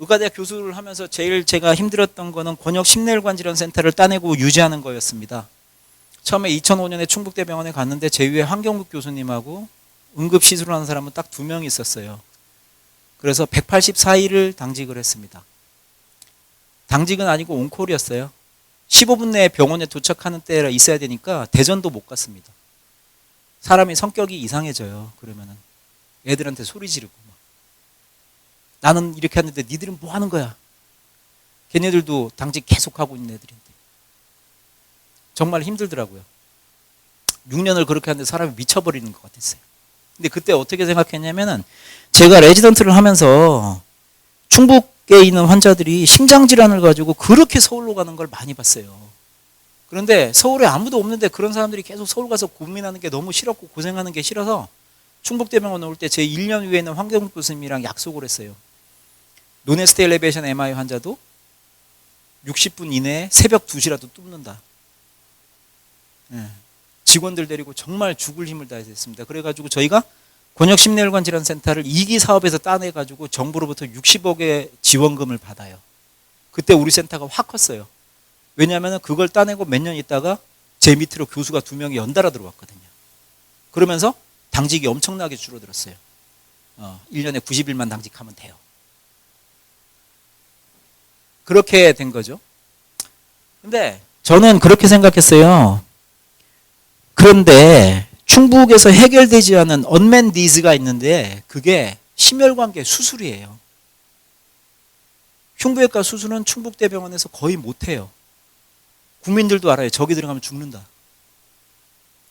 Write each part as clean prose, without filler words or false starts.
의과대학 교수를 하면서 제일 제가 힘들었던 거는 권역 심내혈관 질환 센터를 따내고 유지하는 거였습니다. 처음에 2005년에 충북대병원에 갔는데 제 위에 황경국 교수님하고 응급시술하는 사람은 딱 2명 있었어요. 그래서 184일을 당직을 했습니다. 당직은 아니고 온콜이었어요. 15분 내에 병원에 도착하는 때라 있어야 되니까 대전도 못 갔습니다. 사람이 성격이 이상해져요. 그러면은 애들한테 소리 지르고 막. 나는 이렇게 하는데 니들은 뭐 하는 거야? 걔네들도 당직 계속하고 있는 애들인데 정말 힘들더라고요. 6년을 그렇게 하는데 사람이 미쳐버리는 것 같았어요. 근데 그때 어떻게 생각했냐면은 제가 레지던트를 하면서 충북에 있는 환자들이 심장질환을 가지고 그렇게 서울로 가는 걸 많이 봤어요. 그런데 서울에 아무도 없는데 그런 사람들이 계속 서울 가서 고민하는 게 너무 싫었고 고생하는 게 싫어서 충북대병원 올 때 제 1년 위에 있는 황경국 교수님이랑 약속을 했어요. 노네스트 엘리베이션 MI 환자도 60분 이내에 새벽 2시라도 뚫는다. 네. 직원들 데리고 정말 죽을 힘을 다해서 했습니다. 그래가지고 저희가 권역심내혈관 질환센터를 2기 사업에서 따내가지고 정부로부터 60억의 지원금을 받아요. 그때 우리 센터가 확 컸어요. 왜냐하면 그걸 따내고 몇 년 있다가 제 밑으로 교수가 2명이 연달아 들어왔거든요. 그러면서 당직이 엄청나게 줄어들었어요. 1년에 90일만 당직하면 돼요. 그렇게 된 거죠. 근데 저는 그렇게 생각했어요. 그런데 충북에서 해결되지 않은 언맨 니즈가 있는데 그게 심혈관계 수술이에요. 흉부외과 수술은 충북대병원에서 거의 못해요. 국민들도 알아요. 저기 들어가면 죽는다.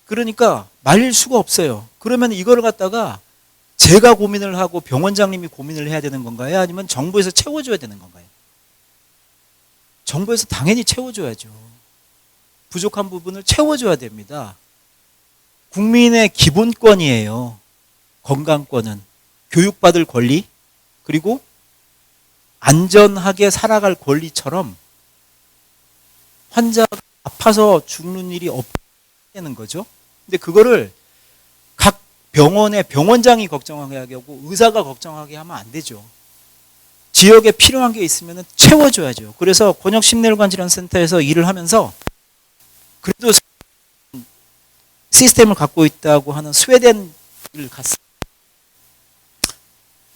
그러니까 말릴 수가 없어요. 그러면 이거를 갖다가 제가 고민을 하고 병원장님이 고민을 해야 되는 건가요? 아니면 정부에서 채워줘야 되는 건가요? 정부에서 당연히 채워줘야죠. 부족한 부분을 채워줘야 됩니다. 국민의 기본권이에요. 건강권은. 교육받을 권리, 그리고 안전하게 살아갈 권리처럼 환자가 아파서 죽는 일이 없다는 거죠. 근데 그거를 각 병원의 병원장이 걱정하게 하고 의사가 걱정하게 하면 안 되죠. 지역에 필요한 게 있으면 채워줘야죠. 그래서 권역심내혈관질환센터에서 일을 하면서 그래도 시스템을 갖고 있다고 하는 스웨덴을 갔어요.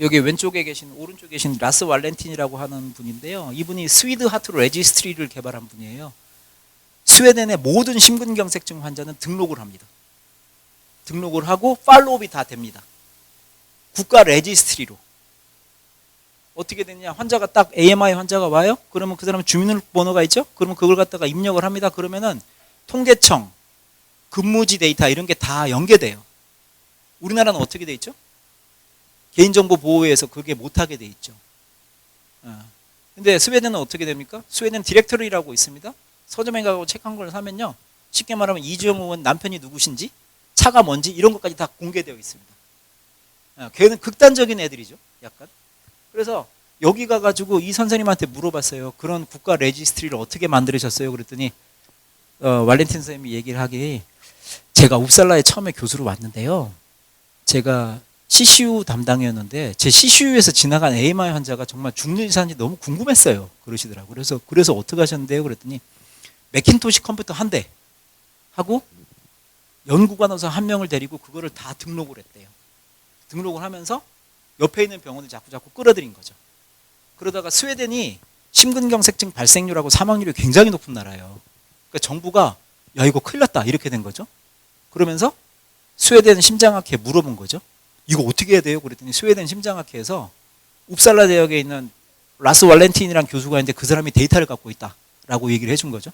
여기 왼쪽에 계신, 오른쪽에 계신 라스 왈렌틴이라고 하는 분인데요. 이분이 스위드 하트 레지스트리를 개발한 분이에요. 스웨덴의 모든 심근경색증 환자는 등록을 합니다. 등록을 하고 팔로우업이 다 됩니다. 국가 레지스트리로. 어떻게 되냐? 환자가 딱 AMI 환자가 와요? 그러면 그 사람 주민등록번호가 있죠? 그러면 그걸 갖다가 입력을 합니다. 그러면은 통계청, 근무지 데이터 이런 게 다 연계돼요. 우리나라는 어떻게 돼 있죠? 개인정보보호회에서 그게 못하게 돼 있죠. 근데 스웨덴은 어떻게 됩니까? 스웨덴 디렉터리라고 있습니다. 서점에 가고 책 한 걸 사면요. 쉽게 말하면 이주영 의원 남편이 누구신지, 차가 뭔지 이런 것까지 다 공개되어 있습니다. 걔는 극단적인 애들이죠. 약간. 그래서 여기 가가지고 이 선생님한테 물어봤어요. 그런 국가 레지스트리를 어떻게 만들으셨어요? 그랬더니 왈렌틴 선생님이 얘기를 하기, 제가 웁살라에 처음에 교수로 왔는데요. 제가 CCU 담당이었는데 제 CCU에서 지나간 AMI 환자가 정말 죽는지 사는지 너무 궁금했어요. 그러시더라고요. 그래서 어떻게 하셨는데요? 그랬더니 매킨토시 컴퓨터 한 대 하고 연구관원서 1명을 데리고 그거를 다 등록을 했대요. 등록을 하면서 옆에 있는 병원을 자꾸 끌어들인 거죠. 그러다가 스웨덴이 심근경색증 발생률하고 사망률이 굉장히 높은 나라예요. 그러니까 정부가 야 이거 큰일 났다 이렇게 된 거죠. 그러면서 스웨덴 심장학회 물어본 거죠. 이거 어떻게 해야 돼요? 그랬더니 스웨덴 심장학회에서 웁살라 대학에 있는 라스 왈렌틴이라는 교수가 있는데 그 사람이 데이터를 갖고 있다라고 얘기를 해준 거죠.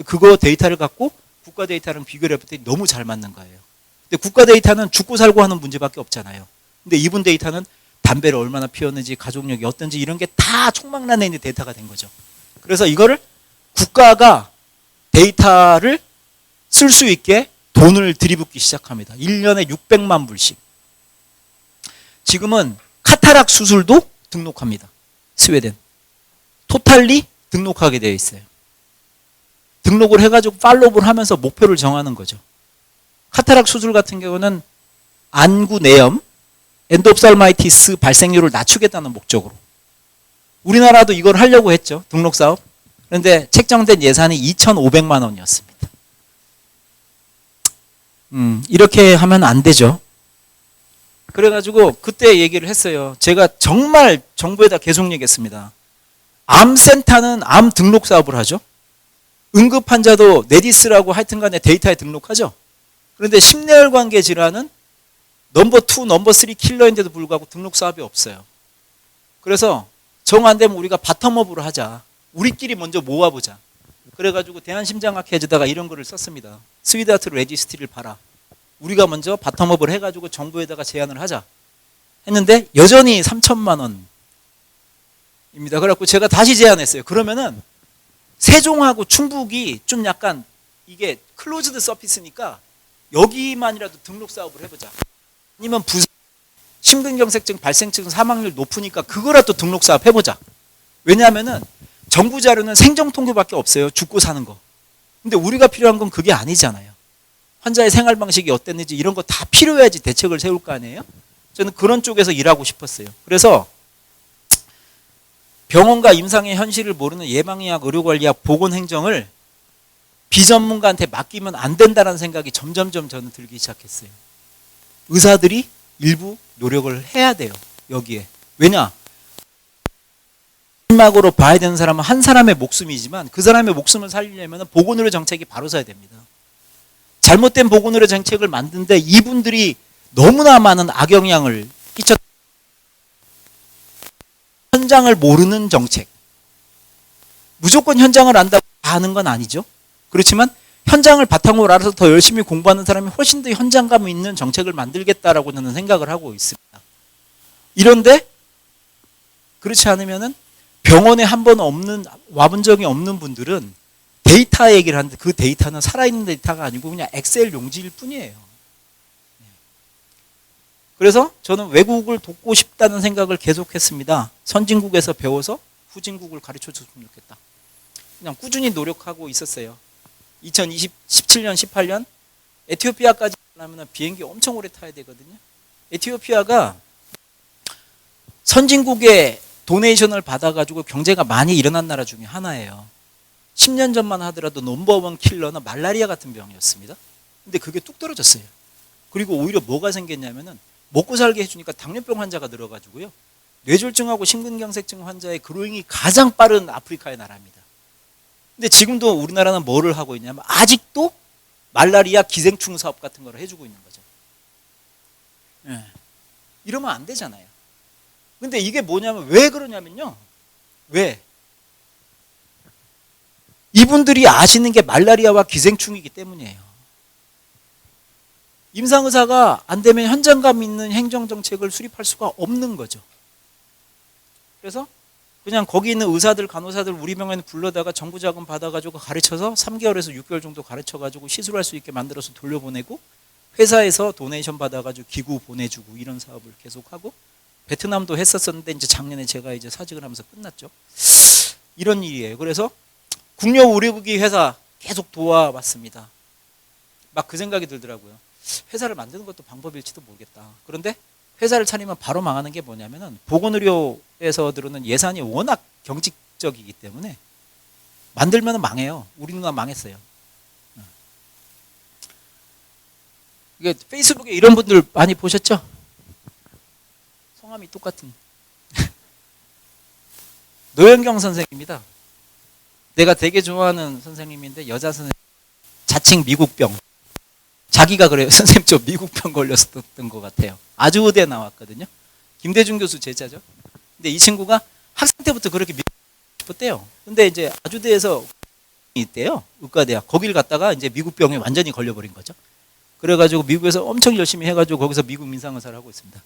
그거 데이터를 갖고 국가 데이터랑 비교를 해봤더니 너무 잘 맞는 거예요. 근데 국가 데이터는 죽고 살고 하는 문제밖에 없잖아요. 근데 이분 데이터는 담배를 얼마나 피웠는지, 가족력이 어떤지 이런 게 다 총망라내 있는 데이터가 된 거죠. 그래서 이거를 국가가 데이터를 쓸 수 있게 돈을 들이붓기 시작합니다. 1년에 600만 불씩. 지금은 카타락 수술도 등록합니다. 스웨덴. 토탈리 등록하게 되어 있어요. 등록을 해가지고 팔로우업을 하면서 목표를 정하는 거죠. 카타락 수술 같은 경우는 안구 내염, 엔도옵살마이티스 발생률을 낮추겠다는 목적으로. 우리나라도 이걸 하려고 했죠. 등록 사업. 그런데 책정된 예산이 2,500만 원이었습니다. 이렇게 하면 안 되죠. 그래가지고 그때 얘기를 했어요. 제가 정말 정부에다 계속 얘기했습니다. 암센터는 암 등록 사업을 하죠. 응급 환자도 네디스라고 하여튼 간에 데이터에 등록하죠. 그런데 심내혈관계 질환은 넘버 2, 넘버 3 킬러인데도 불구하고 등록 사업이 없어요. 그래서 정 안 되면 우리가 바텀업으로 하자. 우리끼리 먼저 모아보자. 그래가지고 대한심장학회에다가 이런 거를 썼습니다. 스위드아트 레지스트리를 봐라. 우리가 먼저 바텀업을 해가지고 정부에다가 제안을 하자. 했는데 여전히 3천만 원입니다. 그래갖고 제가 다시 제안했어요. 그러면은 세종하고 충북이 좀 약간 이게 클로즈드 서피스니까 여기만이라도 등록 사업을 해보자. 아니면 부산 심근경색증 발생증 사망률 높으니까 그거라도 등록 사업 해보자. 왜냐하면은 정부 자료는 생정 통계밖에 없어요. 죽고 사는 거. 근데 우리가 필요한 건 그게 아니잖아요. 환자의 생활 방식이 어땠는지 이런 거 다 필요해야지 대책을 세울 거 아니에요. 저는 그런 쪽에서 일하고 싶었어요. 그래서 병원과 임상의 현실을 모르는 예방의학, 의료관리학, 보건행정을 비전문가한테 맡기면 안 된다는 생각이 점점점 저는 들기 시작했어요. 의사들이 일부 노력을 해야 돼요. 여기에. 왜냐? 마지막으로 봐야 되는 사람은 한 사람의 목숨이지만 그 사람의 목숨을 살리려면 보건의료 정책이 바로 서야 됩니다. 잘못된 보건의료 정책을 만드는데 이분들이 너무나 많은 악영향을 끼쳤. 현장을 모르는 정책. 무조건 현장을 안다고 다 아는 건 아니죠. 그렇지만 현장을 바탕으로 알아서 더 열심히 공부하는 사람이 훨씬 더 현장감 있는 정책을 만들겠다라고 저는 생각을 하고 있습니다. 이런데 그렇지 않으면은 병원에 한 번 없는 와본 적이 없는 분들은 데이터 얘기를 하는데 그 데이터는 살아있는 데이터가 아니고 그냥 엑셀 용지일 뿐이에요. 그래서 저는 외국을 돕고 싶다는 생각을 계속했습니다. 선진국에서 배워서 후진국을 가르쳐줬으면 좋겠다. 그냥 꾸준히 노력하고 있었어요. 2017년, 18년 에티오피아까지 가려면 비행기 엄청 오래 타야 되거든요. 에티오피아가 선진국의 도네이션을 받아가지고 경제가 많이 일어난 나라 중에 하나예요. 10년 전만 하더라도 넘버원 킬러는 말라리아 같은 병이었습니다. 근데 그게 뚝 떨어졌어요. 그리고 오히려 뭐가 생겼냐면은 먹고 살게 해주니까 당뇨병 환자가 늘어가지고요. 뇌졸중하고 심근경색증 환자의 그로잉이 가장 빠른 아프리카의 나라입니다. 근데 지금도 우리나라는 뭐를 하고 있냐면 아직도 말라리아 기생충 사업 같은 걸 해주고 있는 거죠. 예. 이러면 안 되잖아요. 근데 이게 뭐냐면 왜 그러냐면요. 왜? 이분들이 아시는 게 말라리아와 기생충이기 때문이에요. 임상의사가 안 되면 현장감 있는 행정정책을 수립할 수가 없는 거죠. 그래서 그냥 거기 있는 의사들, 간호사들 우리 병원에 불러다가 정부 자금 받아가지고 가르쳐서 3개월에서 6개월 정도 가르쳐가지고 시술할 수 있게 만들어서 돌려보내고 회사에서 도네이션 받아가지고 기구 보내주고 이런 사업을 계속하고 베트남도 했었었는데 이제 작년에 제가 이제 사직을 하면서 끝났죠. 이런 일이에요. 그래서 국력 의료기 회사 계속 도와왔습니다. 막 그 생각이 들더라고요. 회사를 만드는 것도 방법일지도 모르겠다. 그런데 회사를 차리면 바로 망하는 게 뭐냐면은 보건의료에서 들어오는 예산이 워낙 경직적이기 때문에 만들면 망해요. 우리 누나 망했어요. 이게 페이스북에 이런 분들 많이 보셨죠? 성함이 똑같은 노현경 선생입니다. 내가 되게 좋아하는 선생님인데 여자 선생님, 자칭 미국병. 자기가 그래요. 선생님 저 미국병 걸렸었던 것 같아요. 아주의대 나왔거든요. 김대중 교수 제자죠. 근데 이 친구가 학생 때부터 그렇게 미국 싶었대요. 근데 이제 아주대에서 있대요. 의과대학. 거길 갔다가 이제 미국병에 완전히 걸려버린 거죠. 그래가지고 미국에서 엄청 열심히 해가지고 거기서 미국 민상의사를 하고 있습니다.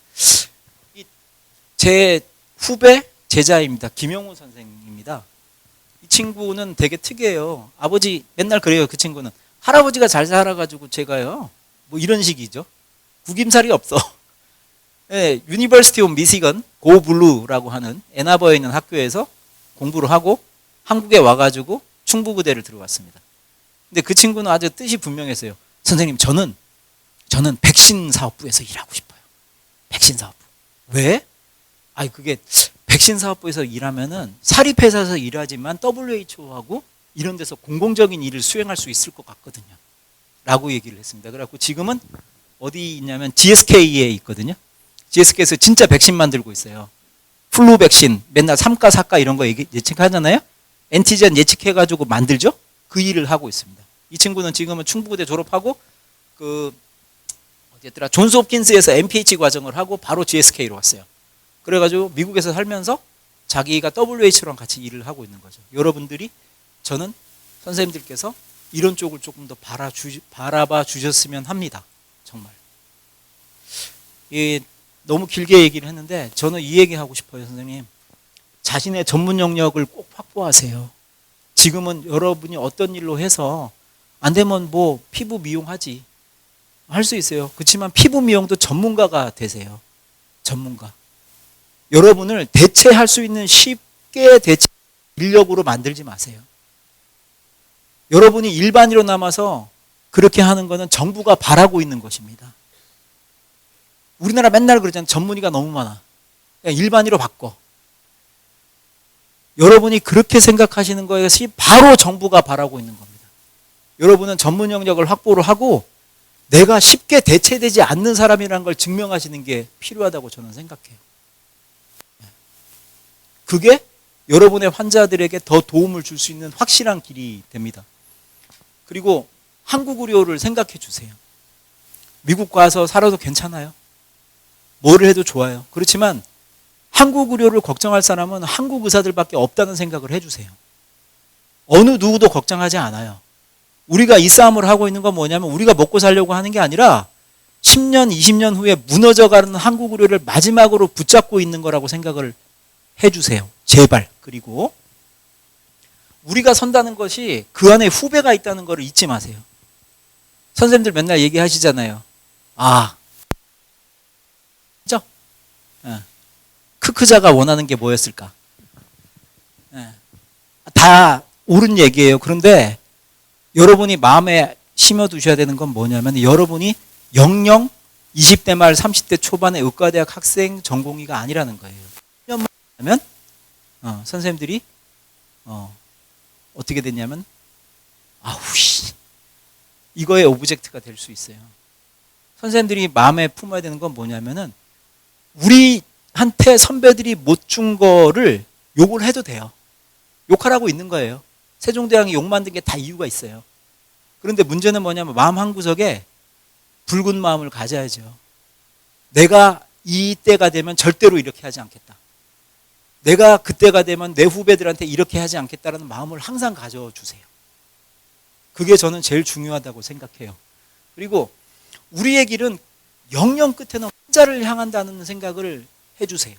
제 후배 제자입니다. 김영우 선생입니다. 이 친구는 되게 특이해요. 아버지 맨날 그래요. 그 친구는 할아버지가 잘 살아가지고 제가요 뭐 이런 식이죠. 구김살이 없어. 네, 유니버시티 오브 미시건 고 블루라고 하는 애나버에 있는 학교에서 공부를 하고 한국에 와가지고 충북의대를 들어왔습니다. 근데 그 친구는 아주 뜻이 분명했어요. 선생님 저는 백신 사업부에서 일하고 싶어요. 백신 사업부. 왜? 아니 그게 백신 사업부에서 일하면은 사립회사에서 일하지만 WHO하고 이런 데서 공공적인 일을 수행할 수 있을 것 같거든요. 라고 얘기를 했습니다. 그래갖고 지금은 어디 있냐면 GSK에 있거든요. GSK에서 진짜 백신 만들고 있어요. 플루 백신 맨날 3가 4가 이런 거 예측하잖아요. 엔티젠 예측해가지고 만들죠. 그 일을 하고 있습니다. 이 친구는 지금은 충북대 졸업하고 그 어디였더라 존스홉킨스에서 MPH 과정을 하고 바로 GSK로 왔어요. 그래가지고 미국에서 살면서 자기가 WHO랑 같이 일을 하고 있는 거죠. 여러분들이 저는 선생님들께서 이런 쪽을 조금 더 바라봐 주셨으면 합니다. 정말. 너무 길게 얘기를 했는데 저는 이 얘기 하고 싶어요, 선생님. 자신의 전문 영역을 꼭 확보하세요. 지금은 여러분이 어떤 일로 해서 안 되면 뭐 피부 미용하지. 할 수 있어요. 그렇지만 피부 미용도 전문가가 되세요. 전문가. 여러분을 대체할 수 있는 쉽게 대체 인력으로 만들지 마세요. 여러분이 일반인으로 남아서 그렇게 하는 것은 정부가 바라고 있는 것입니다. 우리나라 맨날 그러잖아요. 전문의가 너무 많아. 그냥 일반인으로 바꿔. 여러분이 그렇게 생각하시는 것이 바로 정부가 바라고 있는 겁니다. 여러분은 전문 영역을 확보를 하고 내가 쉽게 대체되지 않는 사람이라는 걸 증명하시는 게 필요하다고 저는 생각해요. 그게 여러분의 환자들에게 더 도움을 줄 수 있는 확실한 길이 됩니다. 그리고 한국 의료를 생각해 주세요. 미국 가서 살아도 괜찮아요. 뭐를 해도 좋아요. 그렇지만 한국 의료를 걱정할 사람은 한국 의사들밖에 없다는 생각을 해주세요. 어느 누구도 걱정하지 않아요. 우리가 이 싸움을 하고 있는 건 뭐냐면 우리가 먹고 살려고 하는 게 아니라 10년, 20년 후에 무너져가는 한국 의료를 마지막으로 붙잡고 있는 거라고 생각을 해주세요. 제발. 그리고 우리가 선다는 것이 그 안에 후배가 있다는 걸 잊지 마세요. 선생님들 맨날 얘기하시잖아요. 그죠? 크크자가 원하는 게 뭐였을까? 다 옳은 얘기예요. 그런데 여러분이 마음에 심어두셔야 되는 건 뭐냐면 여러분이 영영 20대 말 30대 초반의 의과대학 학생 전공의가 아니라는 거예요. 1년만 하면 선생님들이 어떻게 됐냐면 이거의 오브젝트가 될 수 있어요. 선생님들이 마음에 품어야 되는 건 뭐냐면은 우리한테 선배들이 못 준 거를 욕을 해도 돼요. 욕하라고 있는 거예요. 세종대왕이 욕 만든 게 다 이유가 있어요. 그런데 문제는 뭐냐면 마음 한구석에 붉은 마음을 가져야죠. 내가 이때가 되면 절대로 이렇게 하지 않겠다. 내가 그때가 되면 내 후배들한테 이렇게 하지 않겠다라는 마음을 항상 가져주세요. 그게 저는 제일 중요하다고 생각해요. 그리고 우리의 길은 영영 끝에는 환자를 향한다는 생각을 해주세요.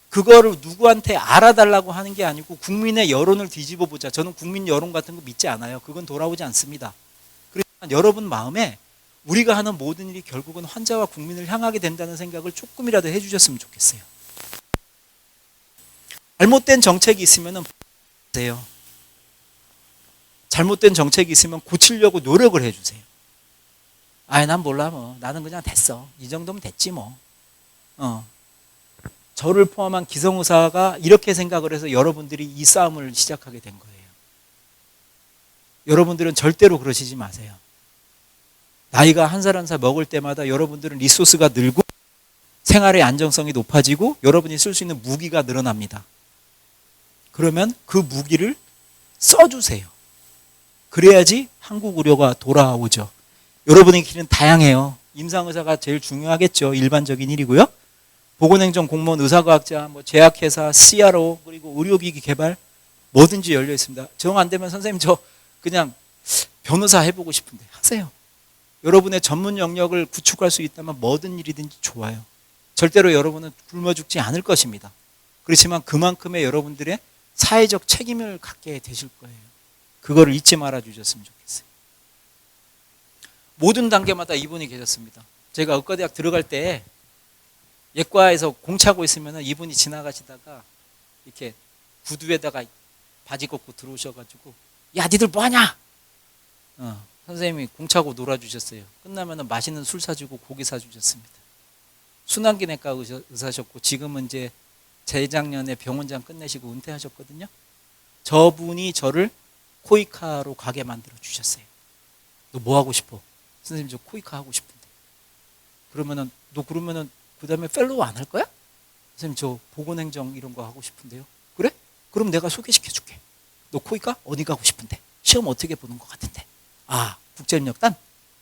그거를 누구한테 알아달라고 하는 게 아니고 국민의 여론을 뒤집어 보자. 저는 국민 여론 같은 거 믿지 않아요. 그건 돌아오지 않습니다. 그렇지만 여러분 마음에 우리가 하는 모든 일이 결국은 환자와 국민을 향하게 된다는 생각을 조금이라도 해주셨으면 좋겠어요. 잘못된 정책이 있으면 보세요. 잘못된 정책이 있으면 고치려고 노력을 해주세요. 난 몰라 뭐. 나는 그냥 됐어. 이 정도면 됐지 뭐. 저를 포함한 기성의사가 이렇게 생각을 해서 여러분들이 이 싸움을 시작하게 된 거예요. 여러분들은 절대로 그러시지 마세요. 나이가 한 살 한 살 먹을 때마다 여러분들은 리소스가 늘고 생활의 안정성이 높아지고 여러분이 쓸 수 있는 무기가 늘어납니다. 그러면 그 무기를 써주세요. 그래야지 한국 의료가 돌아오죠. 여러분의 길은 다양해요. 임상의사가 제일 중요하겠죠. 일반적인 일이고요. 보건행정 공무원, 의사과학자, 제약회사, CRO, 그리고 의료기기 개발 뭐든지 열려 있습니다. 정 안 되면 선생님 저 그냥 변호사 해보고 싶은데 하세요. 여러분의 전문 영역을 구축할 수 있다면 뭐든 일이든지 좋아요. 절대로 여러분은 굶어 죽지 않을 것입니다. 그렇지만 그만큼의 여러분들의 사회적 책임을 갖게 되실 거예요. 그거를 잊지 말아 주셨으면 좋겠어요. 모든 단계마다 이분이 계셨습니다. 제가 의과대학 들어갈 때 예과에서 공차고 있으면 이분이 지나가시다가 이렇게 구두에다가 바지 걷고 들어오셔가지고 야 니들 뭐하냐? 선생님이 공차고 놀아주셨어요. 끝나면 맛있는 술 사주고 고기 사주셨습니다. 순환기내과 의사셨고 지금은 이제 재작년에 병원장 끝내시고 은퇴하셨거든요. 저분이 저를 코이카로 가게 만들어 주셨어요. 너 뭐 하고 싶어? 선생님 저 코이카 하고 싶은데. 그러면은 너 그러면은 그다음에 fellow 안 할 거야? 선생님 저 보건행정 이런 거 하고 싶은데요. 그래? 그럼 내가 소개시켜 줄게. 너 코이카 어디 가고 싶은데? 시험 어떻게 보는 것 같은데? 아 국제협력단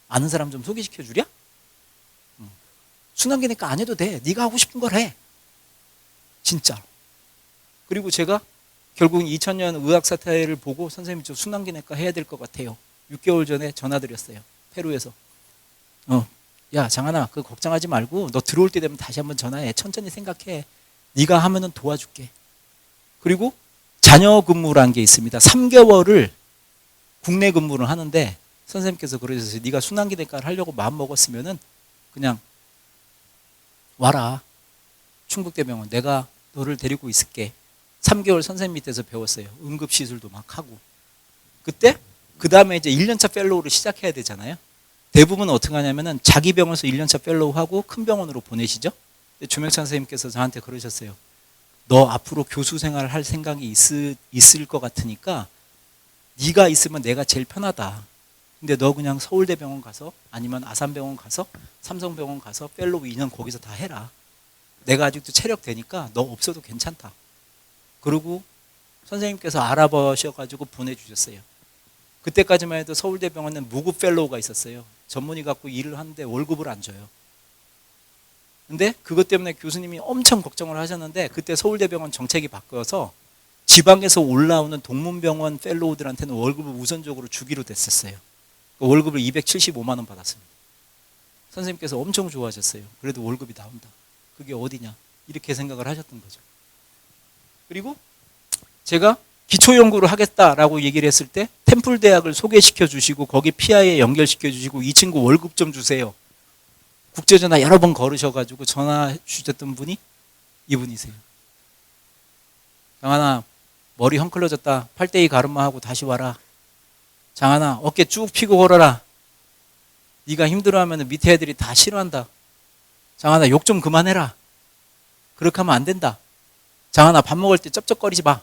아는 사람 좀 소개시켜 주랴? 순환기내과 안 해도 돼. 네가 하고 싶은 걸 해. 진짜. 그리고 제가 결국 2000년 의학사태를 보고 선생님 저 순환기내과 해야 될 것 같아요. 6개월 전에 전화드렸어요. 페루에서. 야 장하나 그거 걱정하지 말고 너 들어올 때 되면 다시 한번 전화해. 천천히 생각해. 네가 하면은 도와줄게. 그리고 자녀 근무라는 게 있습니다. 3개월을 국내 근무를 하는데 선생님께서 그러셨어요. 네가 순환기내과를 하려고 마음 먹었으면은 그냥 와라. 충북대병원 내가 너를 데리고 있을게. 3개월 선생님 밑에서 배웠어요. 응급시술도 막 하고. 그때 그 다음에 이제 1년차 펠로우를 시작해야 되잖아요. 대부분 어떻게 하냐면은 자기 병원에서 1년차 펠로우 하고 큰 병원으로 보내시죠. 조명찬 선생님께서 저한테 그러셨어요. 너 앞으로 교수 생활을 할 생각이 있을 것 같으니까 네가 있으면 내가 제일 편하다. 근데 너 그냥 서울대병원 가서 아니면 아산병원 가서 삼성병원 가서 펠로우 2년 거기서 다 해라. 내가 아직도 체력 되니까 너 없어도 괜찮다. 그리고 선생님께서 알아보셔가지고 보내주셨어요. 그때까지만 해도 서울대병원은 무급 펠로우가 있었어요. 전문의 갖고 일을 하는데 월급을 안 줘요. 근데 그것 때문에 교수님이 엄청 걱정을 하셨는데 그때 서울대병원 정책이 바뀌어서 지방에서 올라오는 동문병원 펠로우들한테는 월급을 우선적으로 주기로 됐었어요. 월급을 275만 원 받았습니다. 선생님께서 엄청 좋아하셨어요. 그래도 월급이 나온다. 그게 어디냐 이렇게 생각을 하셨던 거죠. 그리고 제가 기초연구를 하겠다라고 얘기를 했을 때 템플 대학을 소개시켜 주시고 거기 PI에 연결시켜 주시고 이 친구 월급 좀 주세요. 국제전화 여러 번 걸으셔가지고 전화 주셨던 분이 이분이세요. 장하나 머리 헝클어졌다. 팔대이 가르마하고 다시 와라. 장하나 어깨 쭉 펴고 걸어라. 네가 힘들어하면 밑에 애들이 다 싫어한다. 장하나 욕 좀 그만해라. 그렇게 하면 안 된다. 장하나 밥 먹을 때 쩝쩝거리지 마.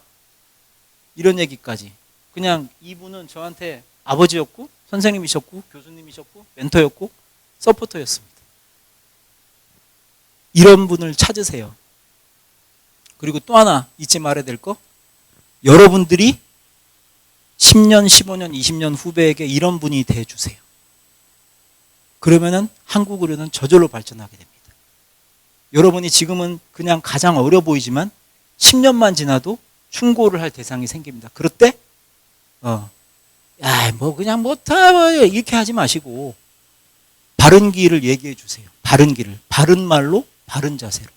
이런 얘기까지. 그냥 이분은 저한테 아버지였고 선생님이셨고 교수님이셨고 멘토였고 서포터였습니다. 이런 분을 찾으세요. 그리고 또 하나 잊지 말아야 될 거, 여러분들이 10년, 15년, 20년 후배에게 이런 분이 돼주세요. 그러면은 한국 의료는 저절로 발전하게 됩니다. 여러분이 지금은 그냥 가장 어려 보이지만 10년만 지나도 충고를 할 대상이 생깁니다. 그럴 때 뭐 그냥 못하 이렇게 하지 마시고 바른 길을 얘기해 주세요. 바른 길을, 바른 말로, 바른 자세로.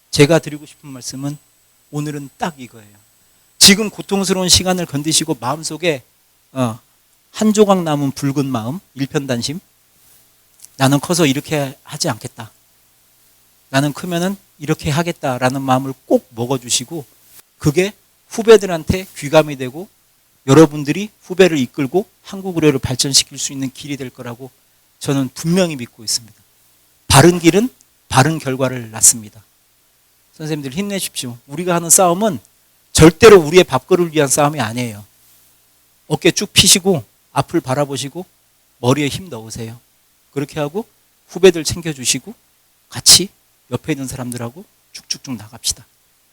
제가 드리고 싶은 말씀은 오늘은 딱 이거예요. 지금 고통스러운 시간을 견디시고 마음속에 한 조각 남은 붉은 마음, 일편단심. 나는 커서 이렇게 하지 않겠다. 나는 크면은 이렇게 하겠다라는 마음을 꼭 먹어주시고 그게 후배들한테 귀감이 되고 여러분들이 후배를 이끌고 한국 의료를 발전시킬 수 있는 길이 될 거라고 저는 분명히 믿고 있습니다. 바른 길은 바른 결과를 낳습니다. 선생님들 힘내십시오. 우리가 하는 싸움은 절대로 우리의 밥그릇을 위한 싸움이 아니에요. 어깨 쭉 펴시고 앞을 바라보시고 머리에 힘 넣으세요. 그렇게 하고 후배들 챙겨주시고 같이 옆에 있는 사람들하고 쭉쭉쭉 나갑시다.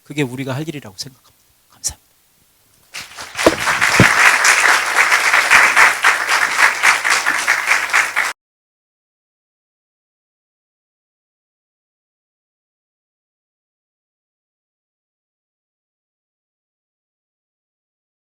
그게 우리가 할 일이라고 생각합니다.